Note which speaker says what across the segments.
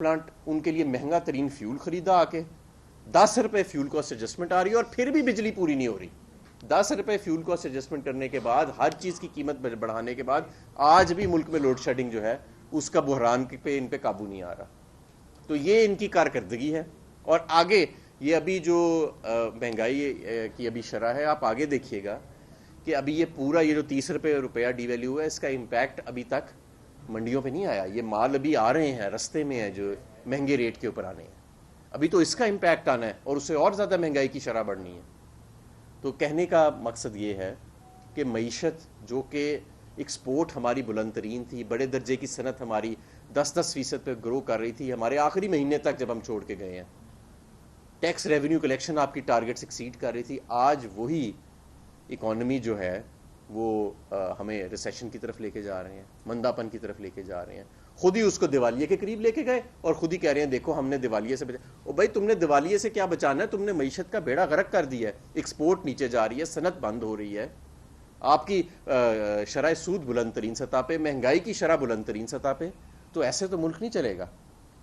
Speaker 1: Plant ان کے لیے مہنگا ترین فیول خریدا آ کے, 10 روپے فیول کاسٹ ایڈجسٹمنٹ آ رہی ہے اور پھر بھی بجلی پوری نہیں ہو رہی. 10 روپے فیول کاسٹ ایڈجسٹمنٹ کرنے کے بعد, ہر چیز کی قیمت بڑھانے کے بعد, آج بھی ملک میں لوڈ شیڈنگ جو ہے اس کا بحران پہ ان پہ قابو نہیں آ رہا. تو یہ ان کی کارکردگی ہے. اور آگے یہ ابھی جو مہنگائی کی ابھی شرح ہے, آپ آگے دیکھیے گا کہ ابھی یہ پورا یہ جو 30 روپیہ ڈی ویلیو ہوا ہے, اس کا امپیکٹ ابھی تک منڈیوں پہ نہیں آیا. یہ مال ابھی آ رہے ہیں, رستے میں ہیں جو مہنگے ریٹ کے اوپر آنے ہیں, ابھی تو اس کا امپیکٹ آنا ہے اور اس سے اور زیادہ مہنگائی کی شرح بڑھنی ہے. تو کہنے کا مقصد یہ ہے کہ معیشت جو کہ ایکسپورٹ ہماری بلند ترین تھی, بڑے درجے کی صنعت ہماری 10% پہ گرو کر رہی تھی, ہمارے آخری مہینے تک جب ہم چھوڑ کے گئے ہیں, ٹیکس ریونیو کلیکشن آپ کی ٹارگٹ ایکسیڈ کر رہی تھی, آج وہی اکانومی جو ہے وہ ہمیں ریسیشن کی طرف لے کے جا رہے ہیں, منداپن کی طرف لے کے جا رہے ہیں. خود ہی اس کو دیوالیے کے قریب لے کے گئے اور خود ہی کہہ رہے ہیں دیکھو ہم نے دیوالیے سے بچا. او بھائی, تم نے دیوالیے سے کیا بچانا ہے؟ تم نے معیشت کا بیڑا غرق کر دیا ہے, ایکسپورٹ نیچے جا رہی ہے, صنعت بند ہو رہی ہے, آپ کی شرح سود بلند ترین سطح پہ, مہنگائی کی شرح بلند ترین سطح پہ. تو ایسے تو ملک نہیں چلے گا.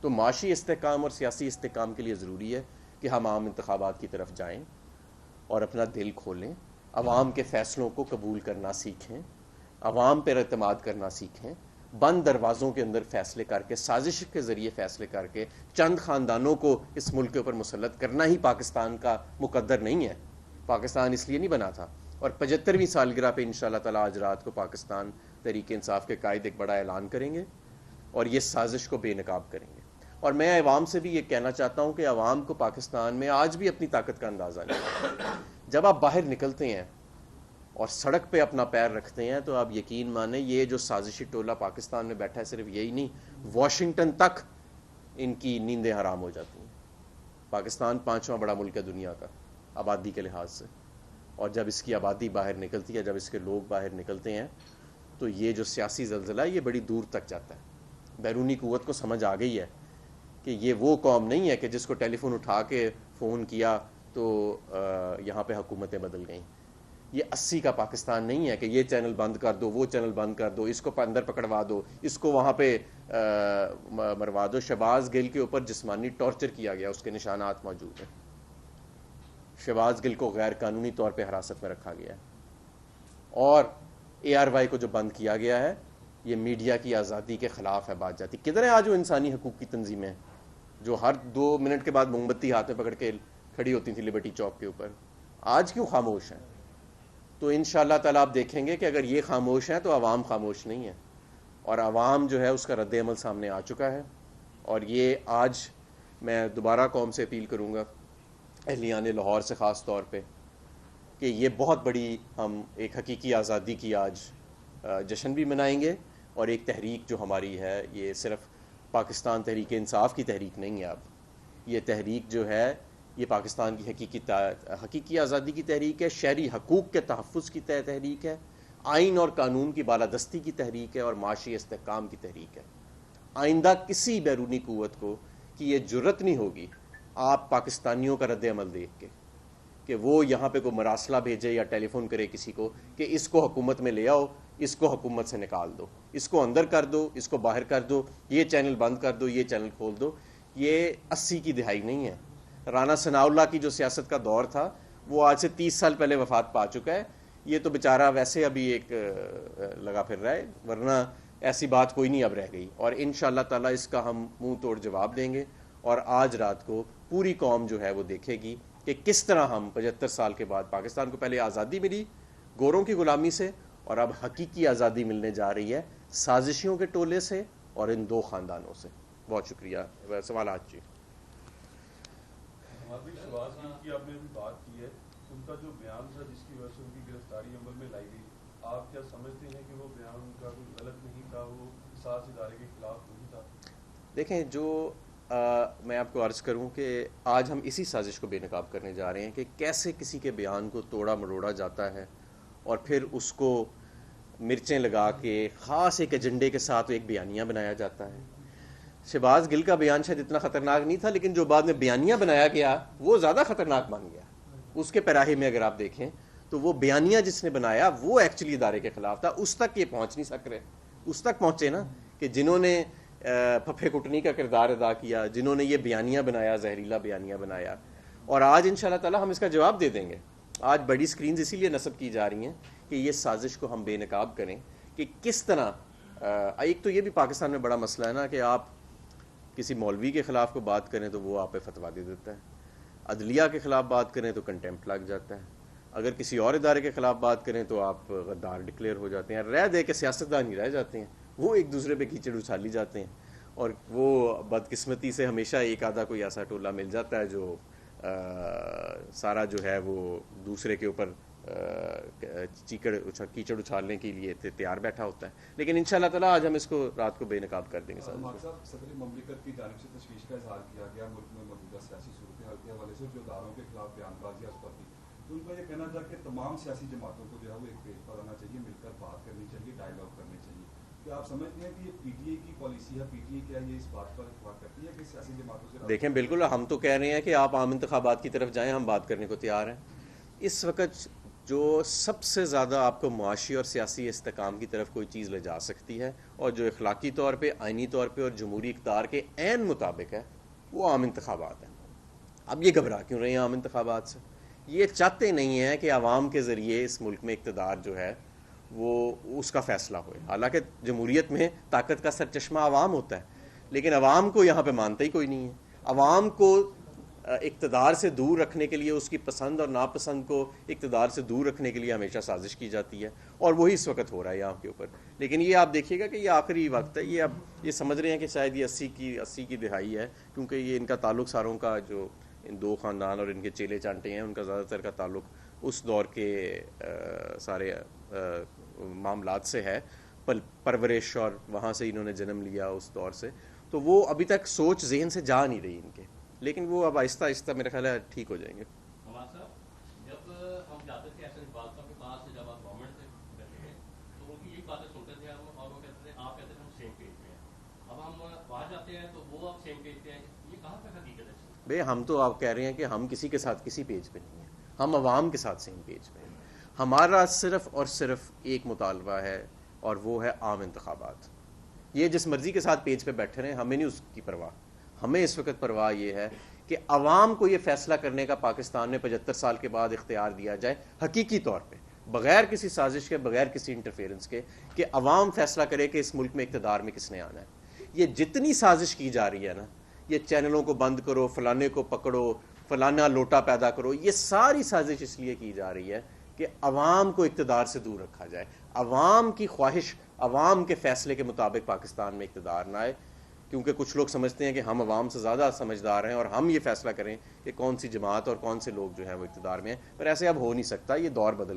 Speaker 1: تو معاشی استحکام اور سیاسی استحکام کے لیے ضروری ہے کہ ہم عام انتخابات کی طرف جائیں اور اپنا دل کھولیں, عوام کے فیصلوں کو قبول کرنا سیکھیں, عوام پر اعتماد کرنا سیکھیں, بند دروازوں کے اندر فیصلے کر کے, سازش کے ذریعے فیصلے کر کے چند خاندانوں کو اس ملک کے اوپر مسلط کرنا ہی پاکستان کا مقدر نہیں ہے. پاکستان اس لیے نہیں بنا تھا. اور 75ویں سالگرہ پہ انشاءاللہ تعالی آج رات کو پاکستان تحریک انصاف کے قائد ایک بڑا اعلان کریں گے اور یہ سازش کو بے نقاب کریں گے. اور میں عوام سے بھی یہ کہنا چاہتا ہوں کہ عوام کو پاکستان میں آج بھی اپنی طاقت کا اندازہ نہیں. جب آپ باہر نکلتے ہیں اور سڑک پہ اپنا پیر رکھتے ہیں تو آپ یقین مانیں یہ جو سازشی ٹولہ پاکستان میں بیٹھا ہے, صرف یہی نہیں, واشنگٹن تک ان کی نیندیں حرام ہو جاتی ہیں. پاکستان 5واں بڑا ملک ہے دنیا کا آبادی کے لحاظ سے, اور جب اس کی آبادی باہر نکلتی ہے, جب اس کے لوگ باہر نکلتے ہیں, تو یہ جو سیاسی زلزلہ ہے یہ بڑی دور تک جاتا ہے. بیرونی قوت کو سمجھ آ گئی ہے کہ یہ وہ قوم نہیں ہے کہ جس کو ٹیلی فون اٹھا کے فون کیا تو یہاں پہ حکومتیں بدل گئیں. یہ 80 کا پاکستان نہیں ہے کہ یہ چینل بند کر دو, وہ چینل بند کر دو, اس کو اندر پکڑوا دو, اس کو وہاں پہ مروا دو. شہباز گل کے اوپر جسمانی ٹارچر کیا گیا, اس کے نشانات موجود ہیں. شہباز گل کو غیر قانونی طور پہ حراست میں رکھا گیا ہے. اور ARY کو جو بند کیا گیا ہے, یہ میڈیا کی آزادی کے خلاف ہے بات جاتی. کدھر ہے آج وہ انسانی حقوق کی تنظیمیں جو ہر 2 منٹ کے بعد موم بتی ہاتھ میں پکڑ کے کھڑی ہوتی تھیں لبرٹی چوک کے اوپر؟ آج کیوں خاموش ہیں؟ تو انشاءاللہ تعالیٰ آپ دیکھیں گے کہ اگر یہ خاموش ہیں تو عوام خاموش نہیں ہے, اور عوام جو ہے اس کا رد عمل سامنے آ چکا ہے. اور یہ آج میں دوبارہ قوم سے اپیل کروں گا, اہلیان لاہور سے خاص طور پہ, کہ یہ بہت بڑی ہم ایک حقیقی آزادی کی آج جشن بھی منائیں گے, اور ایک تحریک جو ہماری ہے یہ صرف پاکستان تحریک انصاف کی تحریک نہیں ہے. اب یہ تحریک جو ہے یہ پاکستان کی حقیقی آزادی کی تحریک ہے, شہری حقوق کے تحفظ کی تحریک ہے, آئین اور قانون کی بالادستی کی تحریک ہے, اور معاشی استحکام کی تحریک ہے. آئندہ کسی بیرونی قوت کو کی یہ جرت نہیں ہوگی آپ پاکستانیوں کا رد عمل دیکھ کے کہ وہ یہاں پہ کوئی مراسلہ بھیجے یا ٹیلی فون کرے کسی کو کہ اس کو حکومت میں لے آؤ, اس کو حکومت سے نکال دو, اس کو اندر کر دو, اس کو باہر کر دو, یہ چینل بند کر دو, یہ چینل کھول دو. یہ 80 کی دہائی نہیں ہے. رانا ثناء اللہ کی جو سیاست کا دور تھا وہ آج سے 30 سال پہلے وفات پا چکا ہے. یہ تو بیچارہ ویسے ابھی ایک لگا پھر رہا ہے, ورنہ ایسی بات کوئی نہیں اب رہ گئی. اور انشاءاللہ تعالی اس کا ہم منہ توڑ جواب دیں گے, اور آج رات کو پوری قوم جو ہے وہ دیکھے گی کہ کس طرح ہم 75 سال کے بعد پاکستان کو پہلے آزادی ملی گوروں کی غلامی سے, اور اب حقیقی آزادی ملنے جا رہی ہے سازشیوں کے ٹولے سے اور ان 2 خاندانوں سے. بہت شکریہ. سوالات جی.
Speaker 2: شہباز گل کی آپ نے بھی بات کی ہے, ان کا جو بیان تھا جس کی وجہ سے ان کی گرفتاری عمل میں لائی گئی, آپ کیا سمجھتے ہیں کہ وہ بیان ان کا کوئی غلط نہیں تھا, وہ قصاص ادارے کے خلاف نہیں تھا؟
Speaker 1: دیکھیں, جو میں آپ کو عرض کروں کہ آج ہم اسی سازش کو بے نقاب کرنے جا رہے ہیں کہ کیسے کسی کے بیان کو توڑا مروڑا جاتا ہے اور پھر اس کو مرچیں لگا کے خاص ایک ایجنڈے کے ساتھ ایک بیانیہ بنایا جاتا ہے. شہباز گل کا بیان شاید اتنا خطرناک نہیں تھا, لیکن جو بعد میں بیانیہ بنایا گیا وہ زیادہ خطرناک بن گیا. اس کے پیراہے میں اگر آپ دیکھیں تو وہ بیانیہ جس نے بنایا وہ ایکچولی ادارے کے خلاف تھا. اس تک یہ پہنچ نہیں سک رہے. اس تک پہنچے نا کہ جنہوں نے پھپھے کٹنی کا کردار ادا کیا، جنہوں نے یہ بیانیہ بنایا، زہریلا بیانیہ بنایا. اور آج انشاءاللہ تعالی ہم اس کا جواب دے دیں گے. آج بڑی سکرینز اسی لیے نصب کی جا رہی ہیں کہ یہ سازش کو ہم بے نقاب کریں کہ کس طرح. ایک تو یہ بھی پاکستان میں بڑا مسئلہ ہے نا کہ آپ کسی مولوی کے خلاف کو بات کریں تو وہ آپ پہ فتویٰ دے دیتا ہے، عدلیہ کے خلاف بات کریں تو کنٹیمپٹ لگ جاتا ہے، اگر کسی اور ادارے کے خلاف بات کریں تو آپ غدار ڈکلیئر ہو جاتے ہیں. رہ دے کے سیاستدان ہی رہ جاتے ہیں، وہ ایک دوسرے پہ کیچڑ اچھالی جاتے ہیں. اور وہ بدقسمتی سے ہمیشہ ایک آدھا کوئی ایسا ٹولہ مل جاتا ہے جو سارا جو ہے وہ دوسرے کے اوپر کیچڑ اچھالنے کے لیے تیار بیٹھا ہوتا ہے. لیکن انشاءاللہ تعالی آج ہم اس کو رات کو بے نقاب کر دیں گے.
Speaker 3: صدر مملکت کی جانب سے تشویش کا اظہار کیا گیا ملک میں موجودہ سیاسی صورتحال کے حوالے سے جو اداروں کے خلاف بیان بازیاں اس پر کی، تو ان کا یہ کہنا تھا کہ تمام سیاسی جماعتوں کو جو ہے وہ ایک پیج پر آنا چاہیے، مل کر بات کرنی چاہیے، ڈائیلاگ کرنی چاہیے. کیا آپ سمجھتے ہیں کہ یہ پی ٹی اے کی پالیسی ہے؟ پی ٹی اے کیا یہ اس بات پر اتفاق کرتی ہے کہ سیاسی جماعتوں سے؟
Speaker 1: دیکھیں بالکل ہم تو کہہ رہے ہیں کہ آپ عام انتخابات کی طرف جائیں، ہم بات کرنے کو تیار ہیں. اس وقت جو سب سے زیادہ آپ کو معاشی اور سیاسی استحکام کی طرف کوئی چیز لے جا سکتی ہے اور جو اخلاقی طور پہ، آئینی طور پہ اور جمہوری اقدار کے عین مطابق ہے، وہ عام انتخابات ہیں. اب یہ گھبرا کیوں رہے ہیں عام انتخابات سے؟ یہ چاہتے نہیں ہیں کہ عوام کے ذریعے اس ملک میں اقتدار جو ہے وہ اس کا فیصلہ ہوئے. حالانکہ جمہوریت میں طاقت کا سرچشمہ عوام ہوتا ہے، لیکن عوام کو یہاں پہ مانتا ہی کوئی نہیں ہے. عوام کو اقتدار سے دور رکھنے کے لیے، اس کی پسند اور ناپسند کو اقتدار سے دور رکھنے کے لیے ہمیشہ سازش کی جاتی ہے، اور وہی اس وقت ہو رہا ہے یہاں کے اوپر. لیکن یہ آپ دیکھیے گا کہ یہ آخری وقت ہے. یہ اب یہ سمجھ رہے ہیں کہ شاید یہ 80 کی دہائی ہے، کیونکہ یہ ان کا تعلق ساروں کا جو ان دو خاندان اور ان کے چیلے چانٹے ہیں، ان کا زیادہ تر کا تعلق اس دور کے سارے معاملات سے ہے، پرورش، اور وہاں سے انہوں نے جنم لیا اس دور سے. تو وہ ابھی تک سوچ ذہن سے جا نہیں رہی ان کے، لیکن وہ اب آہستہ آہستہ میرا خیال ہے ٹھیک ہو جائیں گے.
Speaker 4: ہمارا صاحب جب ہم جاتے تھے ایسے بات صاحب کے پاس، جب آپ گورنمنٹ سے بیٹھے ہیں تو ان کی یہی باتیں سنتے تھے ہم، اور وہ کہتے تھے آپ کہتے تھے ہم سیم پیج پہ ہیں. اب ہم وہاں جاتے ہیں تو وہ اب سیم پیج پہ ہیں. یہ کہاں تک حقیقت ہے؟
Speaker 1: بھئی ہم تو آپ کہہ رہے ہیں کہ ہم کسی کے ساتھ کسی پیج پہ نہیں ہیں، ہم عوام کے ساتھ سیم پیج پہ ہیں. ہمارا صرف اور صرف ایک مطالبہ ہے، اور وہ ہے عام انتخابات. یہ جس مرضی کے ساتھ پیج پہ بیٹھے رہے، ہمیں نہیں اس کی پرواہ. ہمیں اس وقت پرواہ یہ ہے کہ عوام کو یہ فیصلہ کرنے کا پاکستان میں 75 سال کے بعد اختیار دیا جائے، حقیقی طور پہ، بغیر کسی سازش کے، بغیر کسی انٹرفیئرنس کے، کہ عوام فیصلہ کرے کہ اس ملک میں اقتدار میں کس نے آنا ہے. یہ جتنی سازش کی جا رہی ہے نا، یہ چینلوں کو بند کرو، فلانے کو پکڑو، فلانا لوٹا پیدا کرو، یہ ساری سازش اس لیے کی جا رہی ہے کہ عوام کو اقتدار سے دور رکھا جائے، عوام کی خواہش، عوام کے فیصلے کے مطابق پاکستان میں اقتدار نہ آئے. کیونکہ کچھ لوگ سمجھتے ہیں کہ ہم عوام سے زیادہ سمجھدار ہیں اور ہم یہ فیصلہ کریں کہ کون سی جماعت اور کون سے لوگ جو ہیں وہ اقتدار میں ہیں، پر ایسے اب ہو نہیں سکتا. یہ دور بدل